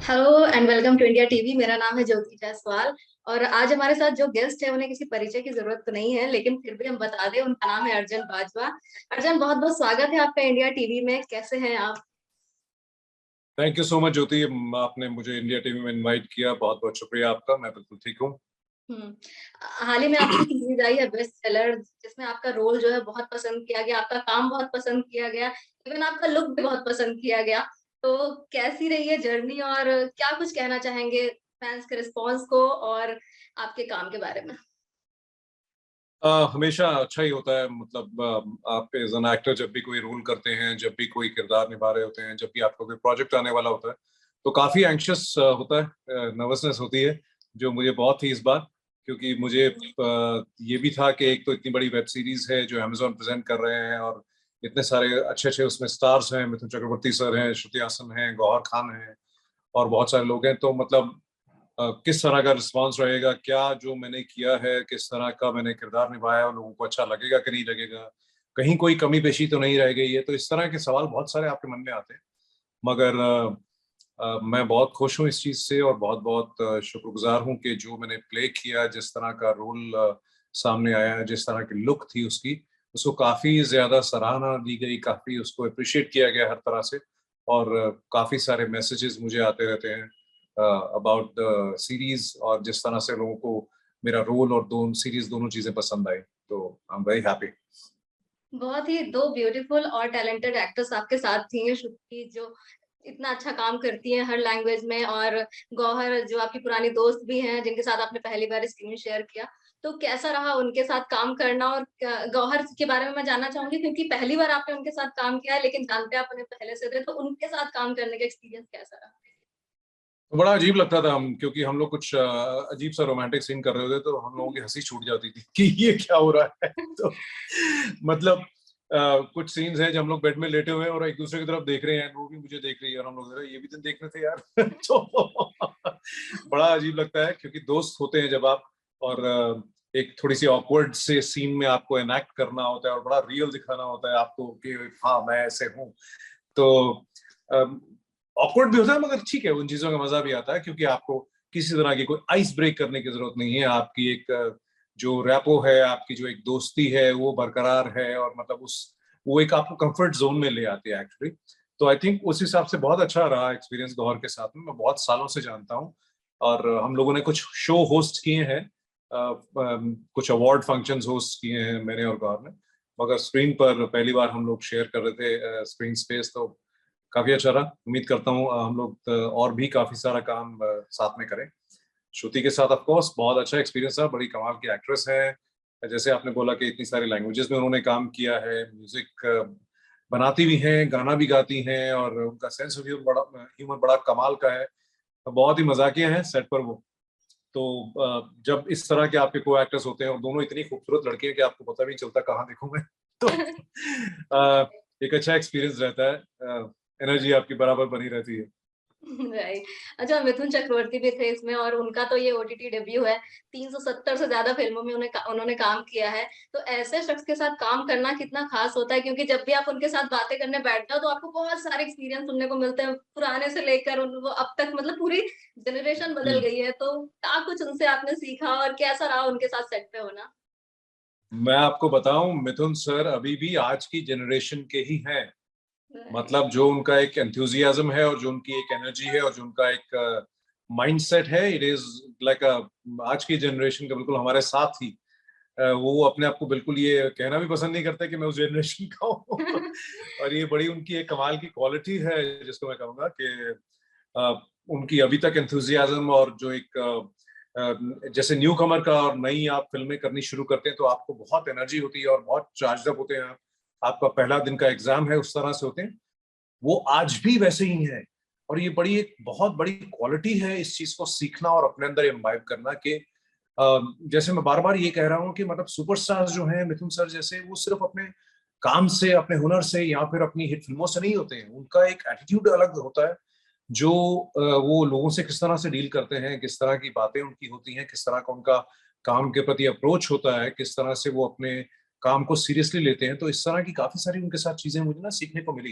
Hello and welcome to India TV. मेरा नाम है ज्योति जायसवाल और आज हमारे साथ जो गेस्ट है उन्हें किसी परिचय की जरूरत तो नहीं है, लेकिन फिर भी हम बता दें, उनका नाम है अर्जन बाजवा। अर्जन, बहुत बहुत स्वागत है आपका इंडिया टीवी में। कैसे हैं आप? थैंक यू सो मच ज्योति। आपने मुझे इंडिया टीवी में इनवाइट किया, बहुत बहुत शुक्रिया आपका। मैं बिल्कुल ठीक हूँ। हम्म। हाल ही में आपकी सीरीज आई है बेस्ट सेलर, जिसमें आपका रोल जो है बहुत पसंद किया गया, आपका काम बहुत पसंद किया गया, इवन आपका लुक भी बहुत पसंद किया गया। तो कैसी रही है जर्नी और क्या कुछ कहना चाहेंगे फैंस के रिस्पॉन्स को और आपके काम के बारे में? हमेशा अच्छा ही होता है। मतलब आप एज एन एक्टर जब भी कोई रोल करते हैं, जब भी कोई किरदार निभा रहे होते हैं, जब भी आपका कोई प्रोजेक्ट आने वाला होता है, तो काफी एंक्शियस होता है, नर्वसनेस होती है, जो मुझे बहुत थी इस बार। क्योंकि मुझे ये भी था कि एक तो इतनी बड़ी वेब सीरीज है जो अमेजोन प्रेजेंट कर रहे हैं, और इतने सारे अच्छे अच्छे उसमें स्टार्स हैं। मिथुन चक्रवर्ती सर हैं, श्रुति हासन हैं, गौहर खान हैं, और बहुत सारे लोग हैं। तो मतलब किस तरह का रिस्पांस रहेगा, क्या जो मैंने किया है, किस तरह का मैंने किरदार निभाया है, लोगों को अच्छा लगेगा कि नहीं लगेगा, कहीं कोई कमी पेशी तो नहीं रह गई है। तो इस तरह के सवाल बहुत सारे आपके मन में आते हैं। मगर मैं बहुत खुश हूँ इस चीज से, और बहुत बहुत शुक्रगुजार हूँ कि जो मैंने प्ले किया, जिस तरह का रोल सामने आया, जिस तरह की लुक थी उसकी, उसको काफी ज्यादा सराहना दी गई, काफी उसको अप्रिशिएट किया गया हर तरह से। और काफी सारे मैसेजेस मुझे आते रहते हैं अबाउट द सीरीज, और जिस तरह से लोगों को मेरा रोल और दोनों सीरीज, दोनों चीजें पसंद आई। तो आई एम वेरी हैप्पी। बहुत ही दो ब्यूटीफुल और टैलेंटेड एक्टर्स आपके साथ थी, श्रुति जो इतना अच्छा काम करती हैं हर लैंग्वेज में, और गौहर जो आपकी पुरानी दोस्त भी हैं, जिनके साथ आपने पहली बार स्क्रीन शेयर किया। तो कैसा रहा उनके साथ काम करना? और गौहर के बारे में मैं जानना चाहूंगी, क्योंकि पहली बार आपने उनके साथ काम किया है, लेकिन जानते आप उन्हें पहले से थे, तो उनके साथ काम करने का एक्सपीरियंस कैसा रहा? तो बड़ा अजीब लगता था, हम क्योंकि हम लोग कुछ अजीब सा रोमांटिक सीन कर रहे होते, तो हम लोगों की हंसी छूट जाती थी कि ये क्या हो रहा है। तो मतलब कुछ सीन्स हैं जब हम लोग बेड में लेटे हुए हैं और एक दूसरे की तरफ देख रहे हैं, वो भी मुझे देख रही है, और हम लोग ये भी दिन देखने थे यार। तो बड़ा अजीब लगता है, क्योंकि दोस्त होते हैं जब आप, और एक थोड़ी सी ऑकवर्ड से सीन में आपको एनैक्ट करना होता है, और बड़ा रियल दिखाना होता है आपको कि हाँ मैं ऐसे हूँ। तो ऑकवर्ड भी होता है, मगर ठीक है, उन चीजों का मजा भी आता है, क्योंकि आपको किसी तरह की कोई आइस ब्रेक करने की जरूरत नहीं है। आपकी एक जो रैपो है, आपकी जो एक दोस्ती है, वो बरकरार है, और मतलब उस वो एक आपको कंफर्ट जोन में ले आती है एक्चुअली। तो आई थिंक उस हिसाब से बहुत अच्छा रहा एक्सपीरियंस गौहर के साथ में। मैं बहुत सालों से जानता हूँ, और हम लोगों ने कुछ शो होस्ट किए हैं, कुछ अवार्ड फंक्शंस होस्ट किए हैं मैंने और गौहर ने। मगर स्क्रीन पर पहली बार हम लोग शेयर कर रहे थे स्क्रीन स्पेस, तो काफी अच्छा रहा। उम्मीद करता हूँ हम लोग और भी काफी सारा काम साथ में करें। श्रुति के साथ ऑफ कोर्स बहुत अच्छा एक्सपीरियंस है, बड़ी कमाल की एक्ट्रेस है। जैसे आपने बोला कि इतनी सारी लैंग्वेजेस में उन्होंने काम किया है, म्यूजिक बनाती भी हैं, गाना भी गाती हैं, और उनका सेंस ऑफ ह्यूमर बड़ा कमाल का है। बहुत ही मजाकिया है सेट पर वो। तो जब इस तरह के आपके को एक्टर्स होते हैं, और दोनों इतनी खूबसूरत लड़की हैं कि आपको पता भी नहीं चलता कहाँ देखूं मैं। तो एक अच्छा एक्सपीरियंस रहता है, एनर्जी आपकी बराबर बनी रहती है। राइट। अच्छा, मिथुन चक्रवर्ती भी थे इसमें और उनका तो ये ओटीटी डेब्यू है। 370 से ज्यादा फिल्मों में उन्होंने काम किया है। तो ऐसे शख्स के साथ काम करना कितना खास होता है, क्योंकि जब भी आप उनके साथ बातें करने बैठते हो तो आपको बहुत सारे एक्सपीरियंस सुनने को मिलते हैं, पुराने से लेकर वो अब तक, मतलब पूरी जनरेशन बदल हम्म। गई है। तो क्या कुछ उनसे आपने सीखा और कैसा रहा उनके साथ सेट पे होना? मैं आपको बताऊं, मिथुन सर अभी भी आज की जनरेशन के ही हैं। राइट। मतलब जो उनका एक एंथुजियाज्म है, और जो उनकी एक एनर्जी है, और जो उनका एक माइंडसेट है, इट इज लाइक आज की जनरेशन का बिल्कुल हमारे साथ ही। वो अपने आप को बिल्कुल ये कहना भी पसंद नहीं करते कि मैं उस जनरेशन का हूँ। और ये बड़ी उनकी एक कमाल की क्वालिटी है, जिसको मैं कहूँगा कि उनकी अभी तक एंथुजियाज्म, और जो एक जैसे न्यू कमर का, और नई आप फिल्में करनी शुरू करते हैं तो आपको बहुत एनर्जी होती है और बहुत चार्ज अप होते हैं आप। आपका पहला दिन का एग्जाम है, उस तरह से होते हैं। वो आज भी वैसे ही है। और ये बड़ी एक बहुत बड़ी क्वालिटी है इस चीज को सीखना और अपने अंदर इम्बाइब करना, कि जैसे मैं बार बार ये कह रहा हूँ कि मतलब सुपरस्टार्स जो हैं, मिथुन सर जैसे, वो सिर्फ अपने काम से, अपने हुनर से, या फिर अपनी हिट फिल्मों से नहीं होते हैं। उनका एक एटीट्यूड अलग होता है, जो वो लोगों से किस तरह से डील करते हैं, किस तरह की बातें उनकी होती हैं, किस तरह का उनका काम के प्रति अप्रोच होता है, किस तरह से वो अपने काम को सीरियसली लेते हैं। तो इस तरह की काफी सारी उनके साथ चीजें मुझे ना सीखने को मिली।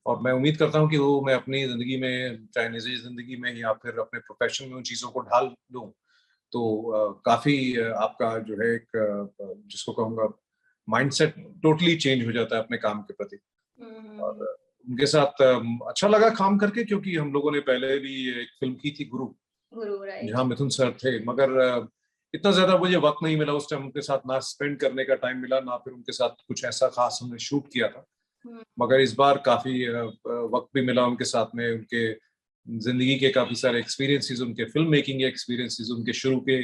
और मैं उम्मीद करता हूँ कि वो मैं अपनी जिंदगी में, चाहे निजी जिंदगी में या फिर अपने प्रोफेशन में, उन चीजों को ढाल दूं। तो काफी आपका जो है एक जिसको कहूँगा माइंडसेट टोटली चेंज हो जाता है अपने काम के प्रति। और उनके साथ अच्छा लगा काम करके, क्योंकि हम लोगों ने पहले भी एक फिल्म की थी, गुरु, गुरु, राइट। जहाँ मिथुन सर थे, मगर इतना ज्यादा मुझे वक्त नहीं मिला उस टाइम उनके साथ, ना स्पेंड करने का टाइम मिला, ना फिर उनके साथ कुछ ऐसा खास हमने शूट किया था। मगर इस बार काफी वक्त भी मिला उनके साथ में, उनके जिंदगी के काफी सारे एक्सपीरियंसेस, उनके फिल्म मेकिंग के एक्सपीरियंसेस, उनके शुरू के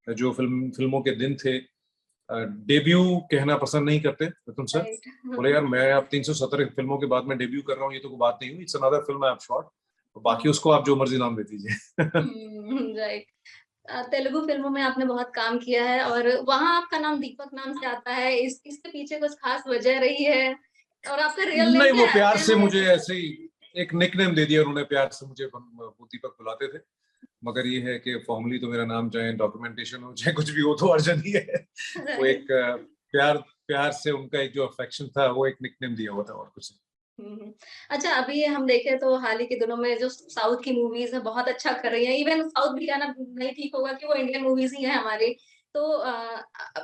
जो फिल्मों के दिन थे। डेब्यू कहना पसंद नहीं करते मिथुन सर, राइट। बोले यार मैं अब 317 फिल्मों के बाद में डेब्यू कर रहा हूँ, ये तो कोई बात नहीं हुई, it's another film I have shot, बाकी उसको आप जो मर्जी नाम दे दीजिए। राइट। तेलुगु फिल्मों में आपने बहुत काम किया है और वहाँ आपका नाम दीपक नाम से आता है। इसके पीछे कुछ खास वजह रही है? और आपका रियल नेम नहीं, वो क्या प्यार है? से मुझे ऐसे ही एक निकनेम दे दिया उन्होंने, प्यार से मुझे वो दीपक बुलाते थे। मगर ये है कि फॉर्मली तो मेरा नाम, चाहे डॉक्यूमेंटेशन हो चाहे कुछ भी हो, तो अर्जन ही है। वो एक राइट। प्यार प्यार से उनका एक जो अफेक्शन था, वो एक निकनेम दिया हुआ था, और कुछ हुँ। अच्छा, अभी हम देखें तो हाल ही के दिनों में जो साउथ की मूवीज़ हैं बहुत अच्छा कर रही हैं। इवन साउथ भी कहना नहीं ठीक होगा कि वो इंडियन मूवीज़ ही हैं हमारी। तो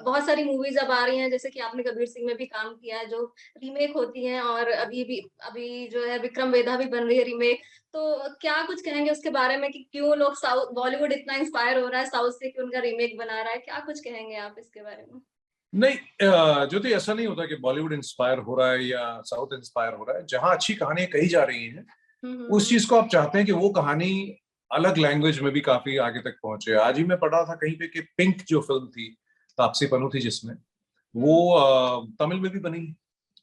बहुत सारी मूवीज़ अब आ रही हैं, जैसे कि आपने कबीर सिंह में भी काम किया है, जो रीमेक होती हैं, और अभी जो है विक्रम वेधा भी बन रही है रीमेक। तो क्या कुछ कहेंगे उसके बारे में कि क्यों लोग साउथ बॉलीवुड इतना इंस्पायर हो रहा है साउथ से कि उनका रीमेक बना रहा है? क्या कुछ कहेंगे आप इसके बारे में? नहीं। ज्योति, ऐसा नहीं होता कि बॉलीवुड इंस्पायर हो रहा है या साउथ इंस्पायर हो रहा है। जहां अच्छी कहानियां कही जा रही हैं, हुँ, हुँ, उस हुँ। चीज को आप चाहते हैं कि वो कहानी अलग लैंग्वेज में भी काफी आगे तक पहुंचे। आज ही मैं पढ़ा था कहीं पे कि पिंक जो फिल्म थी, तापसी पन्नू थी जिसमें, वो हुँ, तमिल में भी बनी है।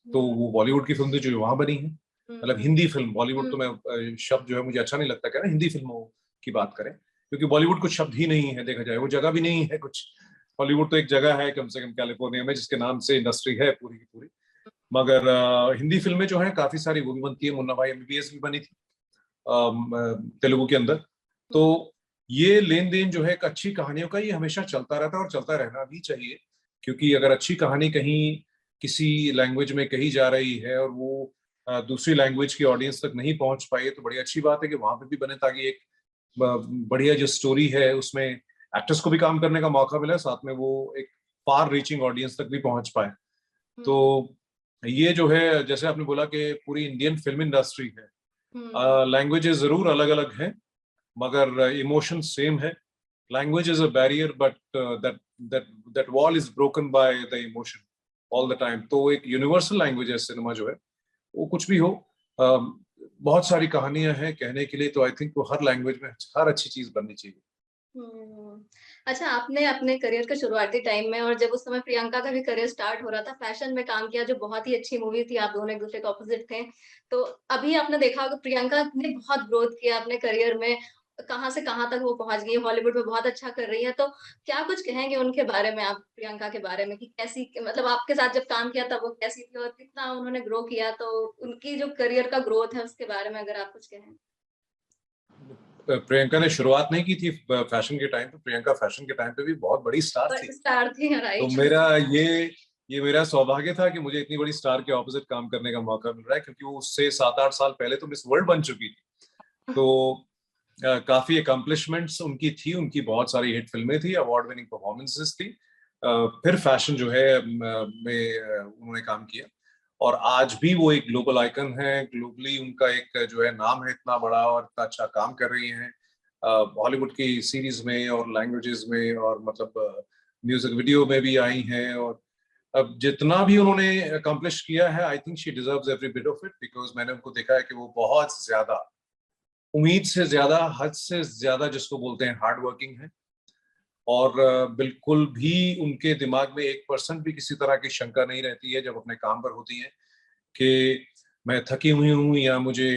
तो हुँ, वो बॉलीवुड की फिल्म थी जो वहां बनी है, हुँ, मतलब हुँ, हिंदी फिल्म। बॉलीवुड तो हुँ, मैं शब्द जो है मुझे अच्छा नहीं लगता कहना, हिंदी फिल्मों की बात करें, क्योंकि बॉलीवुड कुछ शब्द ही नहीं है, देखा जाए वो जगह भी नहीं है कुछ। हॉलीवुड तो एक जगह है कम से कम कैलिफोर्निया में, जिसके नाम से इंडस्ट्री है पूरी की पूरी। मगर हिंदी फिल्में जो है काफी सारी वो भी बनती है, मुन्ना भाई एमबीबीएस भी बनी थी तेलुगु के अंदर। तो हुँ, ये लेन देन जो है एक अच्छी कहानियों का, ये हमेशा चलता रहता है और चलता रहना भी चाहिए। क्योंकि अगर अच्छी कहानी कहीं किसी लैंग्वेज में कही जा रही है और वो दूसरी लैंग्वेज की ऑडियंस तक नहीं पहुंच पाई है, तो बड़ी अच्छी बात है कि वहां पे भी बने, ताकि एक बढ़िया जो स्टोरी है उसमें एक्टर्स को भी काम करने का मौका मिले, साथ में वो एक फार रीचिंग ऑडियंस तक भी पहुंच पाए। तो हुँ, ये जो है, जैसे आपने बोला कि पूरी इंडियन फिल्म इंडस्ट्री है, हुँ, लैंग्वेजेस जरूर अलग अलग हैं, मगर इमोशन सेम है। Language is a barrier, but that that that wall is broken by the emotion all the time. तो एक यूनिवर्सल लैंग्वेज है सिनेमा जो है, वो कुछ भी हो। बहुत सारी कहानियां हैं कहने के लिए, तो आई थिंक वो हर लैंग्वेज में हर अच्छी चीज बननी चाहिए। हुँ। अच्छा, आपने अपने करियर के शुरुआती टाइम में और जब उस समय प्रियंका का भी करियर स्टार्ट हो रहा था, फैशन में काम किया, जो बहुत ही अच्छी मूवी थी, आप दोनों एक-दूसरे के ऑपोज़िट थे। तो अभी आपने देखा होगा प्रियंका ने बहुत ग्रोथ किया अपने करियर में, कहाँ से कहाँ तक वो पहुँच गई, हॉलीवुड में बहुत अच्छा कर रही है। तो क्या कुछ कहेंगे उनके बारे में आप, प्रियंका के बारे में कि कैसी, मतलब आपके साथ जब काम किया तब वो कैसी थी और कितना उन्होंने ग्रो किया? तो उनकी जो करियर का ग्रोथ है, उसके बारे में अगर आप कुछ कहें? प्रियंका ने शुरुआत नहीं की थी फैशन के टाइम पे, प्रियंका फैशन के टाइम पे भी बहुत बड़ी स्टार बट थी। स्टार थी, तो राइट? मेरा ये मेरा सौभाग्य था कि मुझे इतनी बड़ी स्टार के ऑपोजिट काम करने का मौका मिल रहा है, क्योंकि वो उससे 7-8 साल पहले तो मिस वर्ल्ड बन चुकी थी। तो काफी अकम्पलिशमेंट्स उनकी थी, उनकी बहुत सारी हिट फिल्में थी, अवार्ड विनिंग परफॉर्मेंसेस थी। फिर फैशन जो है में उन्होंने काम किया, और आज भी वो एक ग्लोबल आइकन है। ग्लोबली उनका एक जो है नाम है इतना बड़ा, और इतना अच्छा काम कर रही हैं हॉलीवुड की सीरीज में और लैंग्वेजेस में, और मतलब म्यूजिक वीडियो में भी आई हैं। और अब जितना भी उन्होंने अकम्पलिश किया है, I think she deserves every bit of it, because मैंने उनको देखा है कि वो बहुत ज्यादा, उम्मीद से ज्यादा, हद से ज्यादा जिसको बोलते हैं हार्ड वर्किंग है। और बिल्कुल भी उनके दिमाग में 1% भी किसी तरह की शंका नहीं रहती है जब अपने काम पर होती है कि मैं थकी हुई हूँ या मुझे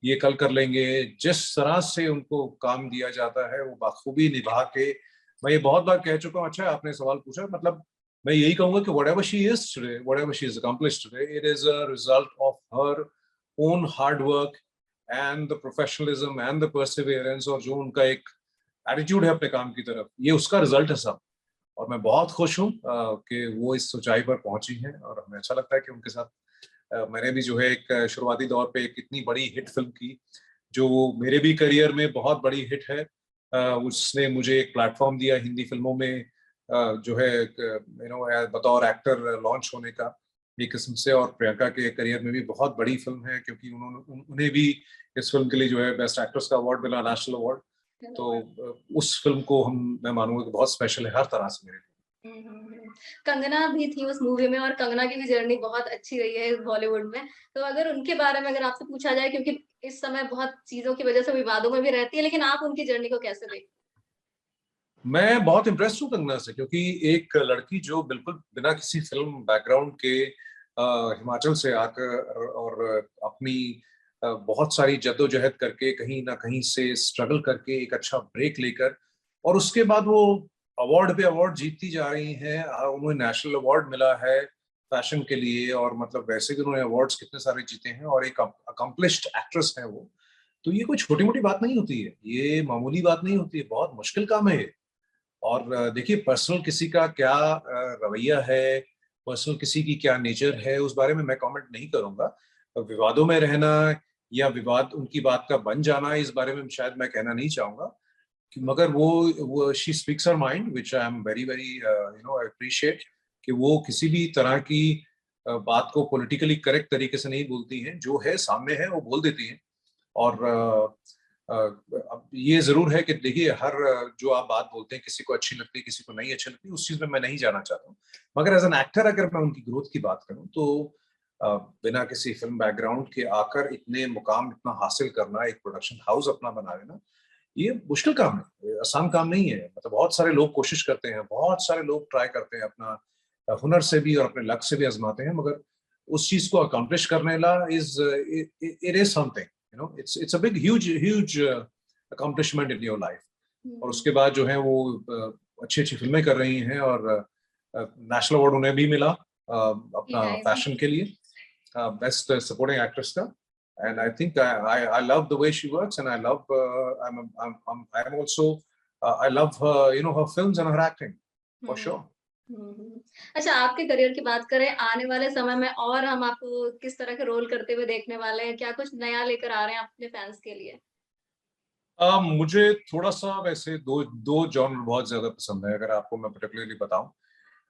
ये कल कर लेंगे। जिस तरह से उनको काम दिया जाता है वो बखूबी निभा के, मैं ये बहुत बार कह चुका हूँ। अच्छा आपने सवाल पूछा, मतलब मैं यही कहूंगा कि whatever she is today, whatever she has accomplished today, it is a result of her own hard work and the professionalism and the perseverance, और जो उनका एक एटीट्यूड है अपने काम की तरफ, ये उसका रिजल्ट है सब। और मैं बहुत खुश हूँ कि वो इस ऊंचाई पर पहुंची हैं, और हमें अच्छा लगता है कि उनके साथ मैंने भी जो है एक शुरुआती दौर पे एक इतनी बड़ी हिट फिल्म की जो मेरे भी करियर में बहुत बड़ी हिट है। उसने मुझे एक प्लेटफॉर्म दिया हिंदी फिल्मों में जो है बतौर एक्टर लॉन्च होने का एक किस्म से। और प्रियंका के करियर में भी बहुत बड़ी फिल्म है क्योंकि उन्हें भी इस फिल्म के लिए जो है बेस्ट एक्ट्रेस का अवार्ड मिला, नेशनल अवार्ड। तो उस फिल्म को मैं मानूंगा कि बहुत स्पेशल है हर तरह से मेरे लिए। कंगना भी थी उस मूवी में और कंगना की भी जर्नी बहुत अच्छी रही है बॉलीवुड में। तो अगर उनके बारे में अगर आपसे पूछा जाए, क्योंकि इस समय बहुत चीजों की वजह से विवादों में भी रहती है, लेकिन आप उनकी जर्नी को कैसे देखते? मैं बहुत इम्प्रेस हूँ कंगना से क्योंकि एक लड़की जो बिल्कुल बिना किसी फिल्म बैकग्राउंड के हिमाचल से आकर और अपनी बहुत सारी जद्दोजहद करके कहीं ना कहीं से स्ट्रगल करके एक अच्छा ब्रेक लेकर और उसके बाद वो अवार्ड पे अवार्ड जीतती जा रही हैं। उन्हें नेशनल अवार्ड मिला है फैशन के लिए और मतलब वैसे भी उन्होंने अवार्ड्स कितने सारे जीते हैं और एक अकम्पलिश्ड एक्ट्रेस है वो। तो ये कोई छोटी मोटी बात नहीं होती है, ये मामूली बात नहीं होती है, बहुत मुश्किल काम है ये। और देखिए पर्सनल किसी का क्या रवैया है, पर्सनल किसी की क्या नेचर है, उस बारे में मैं कमेंट नहीं करूंगा। विवादों में रहना या विवाद उनकी बात का बन जाना, इस बारे में शायद मैं कहना नहीं चाहूंगा। मगर वो she speaks her mind which I am very very I appreciate कि वो किसी भी तरह की बात को पॉलिटिकली करेक्ट तरीके से नहीं बोलती हैं, जो है सामने है वो बोल देती हैं। और अब ये जरूर है कि देखिए हर जो आप बात बोलते हैं किसी को अच्छी लगती है किसी को नहीं अच्छी लगती, उस चीज में मैं नहीं जाना चाहता हूँ। मगर एज एन एक्टर अगर मैं उनकी ग्रोथ की बात करूँ तो बिना किसी फिल्म बैकग्राउंड के आकर इतने मुकाम इतना हासिल करना, एक प्रोडक्शन हाउस अपना बना लेना, ये मुश्किल काम है, आसान काम नहीं है। मतलब बहुत सारे लोग कोशिश करते हैं, बहुत सारे लोग ट्राई करते हैं, अपना हुनर से भी और अपने लक से भी आजमाते हैं, मगर उस चीज को अकम्प्लिश करने ला is it is something, it's a big huge accomplishment in your life। और उसके बाद जो है वो अच्छी अच्छी फिल्में कर रही हैं और नेशनल अवार्ड उन्हें भी मिला अपना फैशन के लिए बेस्ट सपोर्टिंग एक्ट्रेस का। and I think I love the way she works and I love I'm also I love her, her films and her acting for sure। अच्छा, आपके करियर की बात करें, आने वाले समय में और हम आपको किस तरह के रोल करते हुए देखने वाले हैं? क्या कुछ नया लेकर आ रहे हैं अपने फैंस के लिए? मुझे थोड़ा सा वैसे दो दो जॉनर बहुत ज्यादा पसंद है, अगर आपको मैं पर्टिकुलरली बताऊं।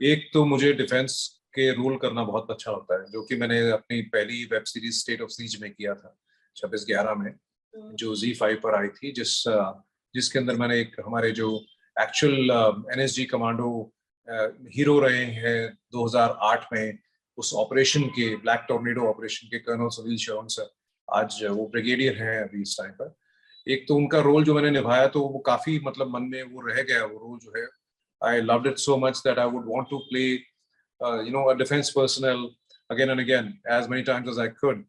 एक तो मुझे डिफेंस के रोल करना बहुत अच्छा होता है, जो कि मैंने अपनी पहली web series state of siege में किया था 26/11 में, जो ZEE5 पर आई थी, जिसके अंदर मैंने एक हमारे जो एक्चुअल NSG कमांडो हीरो रहे हैं 2008 में, उस ऑपरेशन के ब्लैक टॉर्नेडो ऑपरेशन के कर्नल सुनील शरण सर, आज वो ब्रिगेडियर हैं अभी इस टाइम पर। एक तो उनका रोल जो मैंने निभाया तो वो काफी मतलब मन में वो रह गया, वो रोल जो है I loved it so much that I would want to play a defense personnel again and again as many times as I could।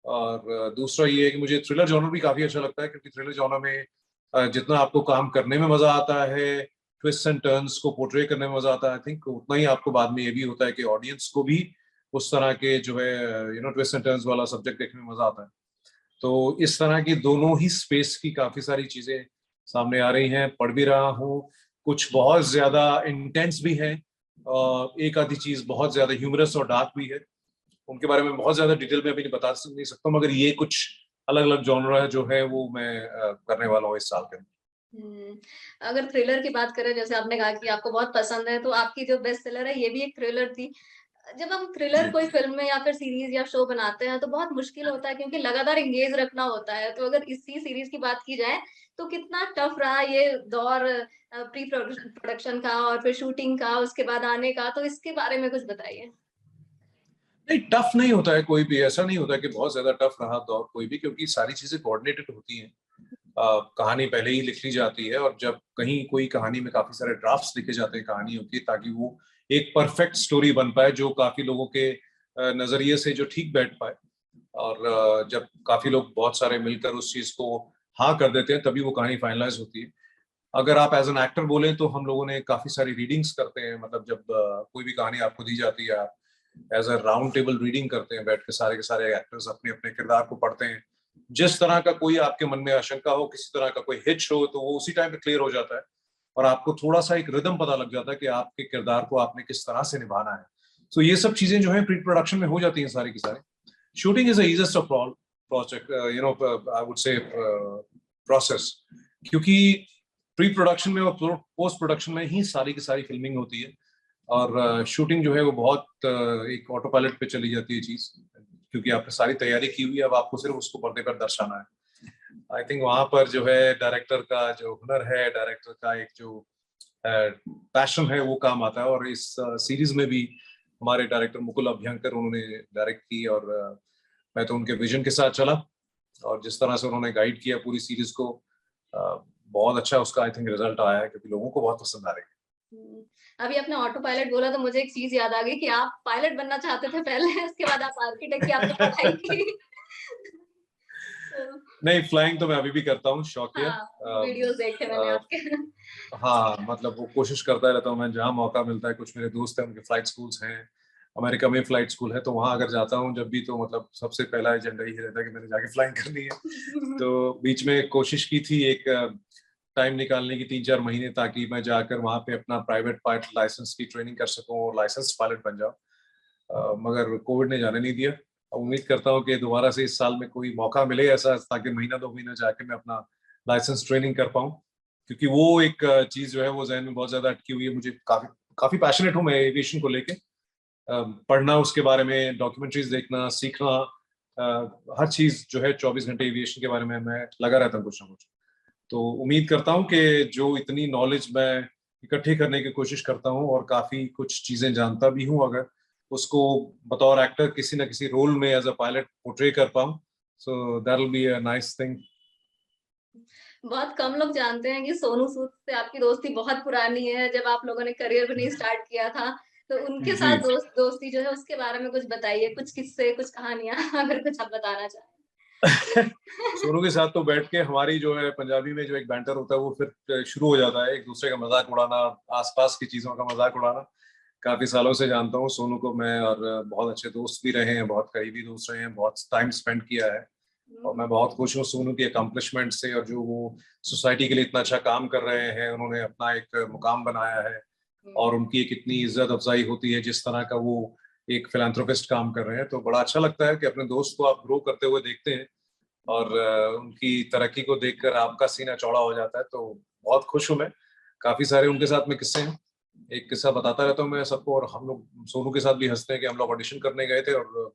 और दूसरा ये है कि मुझे थ्रिलर जॉनर भी काफी अच्छा लगता है, क्योंकि थ्रिलर जॉनर में जितना आपको काम करने में मजा आता है, ट्विस्ट एंड टर्न्स को पोर्ट्रे करने में मजा आता है, आई थिंक उतना ही आपको बाद में ये भी होता है कि ऑडियंस को भी उस तरह के जो है ट्विस्ट एंड टर्न्स वाला सब्जेक्ट देखने में मजा आता है। तो इस तरह की दोनों ही स्पेस की काफी सारी चीजें सामने आ रही हैं, पढ़ भी रहा हूँ। कुछ बहुत ज्यादा इंटेंस भी है, एक आधी चीज बहुत ज्यादा ह्यूमरस और डार्क भी है, उनके बारे में बहुत ज्यादा डिटेल में अभी नहीं बता नहीं सकता, मगर ये कुछ अलग अलग जॉनर है जो है वो मैं करने वाला हूँ इस साल के। अगर थ्रिलर की बात करें, जैसे आपने कहा कि आपको बहुत पसंद है, तो आपकी जो बेस्ट सेलर है ये भी एक थ्रिलर थी। जब हम थ्रिलर कोई फिल्म में या फिर सीरीज या शो बनाते हैं तो बहुत मुश्किल होता है, क्योंकि लगातार एंगेज रखना होता है। तो अगर इसी सीरीज की बात की जाए तो कितना टफ रहा ये दौर प्री प्रोडक्शन का और फिर शूटिंग का, उसके बाद आने का, तो इसके बारे में कुछ बताइए। नहीं, टफ नहीं होता है कोई भी, ऐसा नहीं होता कि बहुत ज्यादा टफ रहा दौर कोई भी, क्योंकि सारी चीजें कोऑर्डिनेटेड होती हैं। कहानी पहले ही लिख ली जाती है और जब कहीं कोई कहानी में काफी सारे ड्राफ्ट्स लिखे जाते हैं कहानियों के, ताकि वो एक परफेक्ट स्टोरी बन पाए जो काफी लोगों के नजरिए से जो ठीक बैठ पाए। और जब काफी लोग बहुत सारे मिलकर उस चीज को हाँ कर देते हैं तभी वो कहानी फाइनलाइज होती है। अगर आप एज एन एक्टर बोले तो हम लोगों ने काफी सारी रीडिंग्स करते हैं, मतलब जब कोई भी कहानी आपको दी जाती है, आप as a round table reading करते हैं, बैठ के सारे एक्टर्स अपने अपने किरदार को पढ़ते हैं। जिस तरह का कोई आपके मन में आशंका हो, किसी तरह का कोई हिच हो, तो वो उसी टाइम पे क्लियर हो जाता है और आपको थोड़ा सा एक रिदम पता लग जाता है कि आपके किरदार को आपने किस तरह से निभाना है। तो ये सब चीजें जो है प्री प्रोडक्शन में हो जाती हैं सारी की सारी। Shooting is the easiest of all project, I would say process, क्योंकि प्री प्रोडक्शन में और पोस्ट प्रोडक्शन में ही सारी की सारी फिल्मिंग होती है, और शूटिंग जो है वो बहुत एक ऑटो पायलट पे चली जाती है चीज, क्योंकि आपने सारी तैयारी की हुई है, अब आपको सिर्फ उसको पर्दे पर दर्शाना है। आई थिंक वहां पर जो है डायरेक्टर का जो हुनर है, डायरेक्टर का एक जो पैशन है वो काम आता है। और इस सीरीज में भी हमारे डायरेक्टर मुकुल अभ्यंकर उन्होंने डायरेक्ट की, और मैं तो उनके विजन के साथ चला, और जिस तरह से उन्होंने गाइड किया पूरी सीरीज को, बहुत अच्छा उसका आई थिंक रिजल्ट आया है, क्योंकि लोगों को बहुत पसंद आ रही है। अभी आपने ऑटो पायलट बोला तो मुझे एक चीज याद आ गई कि आप पायलट बनना चाहते थे पहले, उसके बाद आप आर्किटेक्ट की आपने पढ़ाई की। नहीं, फ्लाइंग तो मैं अभी भी करता हूँ, शौकिया। हाँ, वीडियोस देखे मैंने आपके। हाँ, मतलब वो कोशिश करता रहता हूँ मैं, जहाँ मौका मिलता है। कुछ मेरे दोस्त हैं, उनके फ्लाइट स्कूल्स हैं, अमेरिका में फ्लाइट स्कूल है, तो वहां अगर जाता हूँ जब भी, तो मतलब सबसे पहला एजेंडा ही रहता है कि मैंने जाके फ्लाइंग करनी है। तो बीच में कोशिश की थी एक टाइम निकालने की 3-4 महीने, ताकि मैं जाकर वहां पे अपना प्राइवेट पायलट लाइसेंस की ट्रेनिंग कर सकूं और लाइसेंस पायलट बन जाऊं, मगर कोविड ने जाने नहीं दिया। उम्मीद करता हूँ कि दोबारा से इस साल में कोई मौका मिले ऐसा, ताकि महीना 2 महीना जाके मैं अपना लाइसेंस ट्रेनिंग कर पाऊँ, क्योंकि वो एक चीज जो है वो जहन में बहुत ज्यादा अटकी हुई है। मुझे काफी काफी पैशनेट हूँ मैं एविएशन को लेके, पढ़ना उसके बारे में, डॉक्यूमेंट्रीज देखना, सीखना, हर चीज जो है 24 घंटे एविएशन के बारे में मैं लगा रहता हूँ कुछ ना कुछ। तो उम्मीद करता हूँ कि जो इतनी नॉलेज मैं इकट्ठी करने की कोशिश करता हूँ, और काफी कुछ चीजें जानता भी हूँ, अगर उसको बतौर एक्टर किसी ना किसी रोल में एज अ पायलट पोर्ट्रे कर पाऊँ, so that will be a nice thing. बहुत कम लोग जानते हैं कि सोनू सूद से आपकी दोस्ती बहुत पुरानी है, जब आप लोगों ने करियर भी नहीं स्टार्ट किया था। तो उनके जी। साथ दोस्ती जो है उसके बारे में कुछ बताइए, कुछ किस्से, कुछ कहानियां अगर कुछ आप बताना चाहें। सोनू के साथ तो बैठ के हमारी जो है पंजाबी में जो एक बैंटर होता है वो फिर शुरू हो जाता है, एक दूसरे का मजाक उड़ाना, आसपास की चीजों का मजाक उड़ाना। काफी सालों से जानता हूँ सोनू को मैं, और बहुत अच्छे दोस्त भी रहे हैं, बहुत करीबी दोस्त रहे हैं, बहुत टाइम स्पेंड किया है। और मैं बहुत खुश हूँ सोनू की अकम्पलिशमेंट से, और जो वो सोसाइटी के लिए इतना अच्छा काम कर रहे हैं, उन्होंने अपना एक मुकाम बनाया है, और उनकी एक इतनी इज्जत अफजाई होती है जिस तरह का वो एक फिलैंथ्रोपिस्ट काम कर रहे हैं। तो बड़ा अच्छा लगता है कि अपने दोस्त को आप ग्रो करते हुए देखते हैं, और उनकी तरक्की को देखकर आपका सीना चौड़ा हो जाता है। तो बहुत खुश हूं मैं। काफी सारे उनके साथ में किस्से हैं, एक किस्सा बताता रहता हूँ मैं सबको, और हम लोग सोनू के साथ भी हंसते हैं कि हम लोग ऑडिशन करने गए थे, और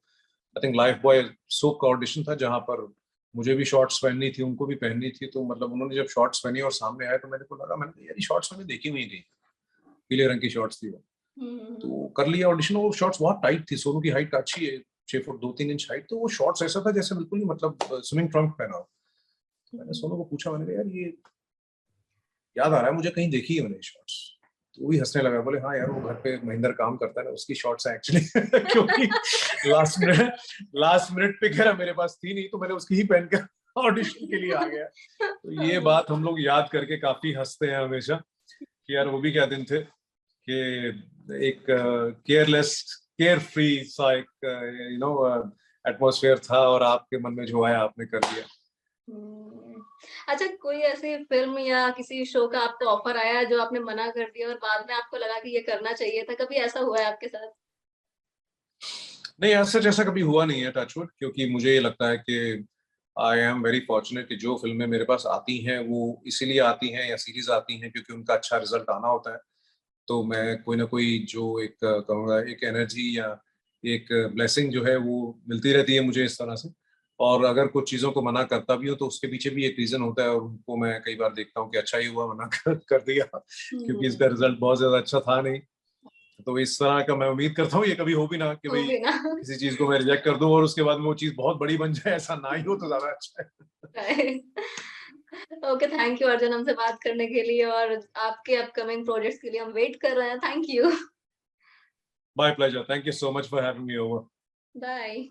I think life boy soap का ऑडिशन था, जहां पर मुझे भी शॉर्ट्स पहननी थी, उनको भी पहननी थी। तो मतलब उन्होंने जब शॉर्ट्स पहनी और सामने आए, तो मेरे को लगा, मैंने यार ये शॉर्ट्स मैंने देखी हुई थी, पीले रंग की शॉर्ट्स थी वो। तो कर लिया ऑडिशन, वो शॉर्ट्स बहुत टाइट थी, सोनू की हाइट अच्छी है, 6 फुट 2-3 इंच हाइट, तो वो शॉर्ट्स ऐसा था जैसे बिल्कुल ही मतलब स्विमिंग ट्रंक पहना हो। मैंने सोनू को पूछा, मैंने कहा यार ये याद आ रहा है मुझे, कहीं देखी है मैंने शॉर्ट्स। तो वो भी हंसने लगा, बोले हाँ यार वो घर पे महेंद्र काम करता है ना, उसकी शॉर्ट्स है एक्चुअली। क्योंकि लास्ट मिनट पे कह रहा मेरे पास थी नहीं, तो मैंने उसकी ही पहन कर ऑडिशन के लिए आ गया। तो ये बात हम लोग याद करके काफी हंसते हैं हमेशा, कि यार वो भी क्या दिन थे, कि एक केयरलेस केयर फ्री सा एक एटमॉस्फेयर था, और आपके मन में जो आया आपने कर दिया। अच्छा, कोई ऐसी फिल्म या किसी शो का आपको ऑफर आया जो आपने मना कर दिया और बाद में आपको लगा कि ये करना चाहिए था, कभी ऐसा हुआ है आपके साथ? नहीं, सच ऐसा कभी हुआ नहीं है, टचवुड, क्योंकि मुझे ये लगता है कि आई एम वेरी फॉर्चुनेट कि जो फिल्में मेरे पास आती हैं वो इसीलिए आती हैं, या सीरीज आती हैं क्योंकि उनका अच्छा रिजल्ट आना होता है। तो मैं कोई ना कोई जो एक कहूँगा एक एनर्जी या एक ब्लेसिंग जो है वो मिलती रहती है मुझे इस तरह से। और अगर कुछ चीज़ों को मना करता भी हूँ तो उसके पीछे भी एक रीज़न होता है, और उनको मैं कई बार देखता हूँ कि अच्छा ही हुआ मना कर दिया, क्योंकि इसका रिजल्ट बहुत ज़्यादा अच्छा था नहीं। तो इस तरह का मैं उम्मीद करता हूँ ये कभी हो भी ना, कि हो भाई भी ना। किसी चीज़ को मैं रिजेक्ट कर दूँ और उसके बाद में वो चीज़ बहुत बड़ी बन जाए, ऐसा ना ही हो तो ज़्यादा अच्छा है। ओके, थैंक यू अर्जुन हमसे बात करने के लिए, और आपके अपकमिंग प्रोजेक्ट्स के लिए हम वेट कर रहे हैं। Thank you. My pleasure. Thank you so much for having me over. Bye.